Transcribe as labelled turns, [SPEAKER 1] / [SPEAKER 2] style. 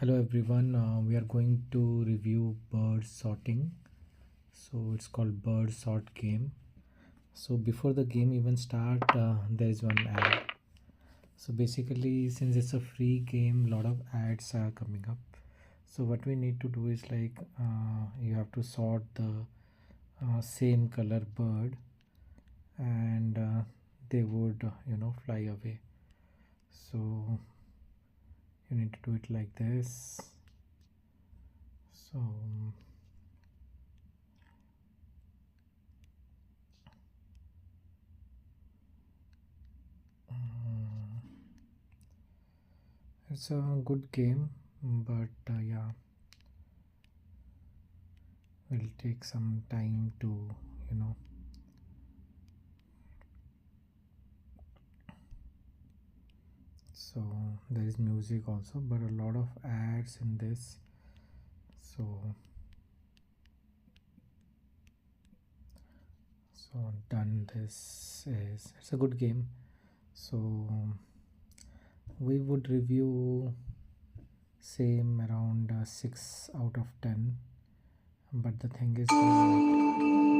[SPEAKER 1] Hello everyone, we are going to review bird sorting. So it's called bird sort game. So before the game even start, there is one ad. So basically, since it's a free game, lot of ads are coming up. So what we need to do is like you have to sort the same color bird, and they would fly away. So you need to do it like this. So it's a good game, but yeah, will take some time to, you know. So there is music also, but a lot of ads in this. So done. This is it's a good game. So we would review same around 6 out of 10. But the thing is that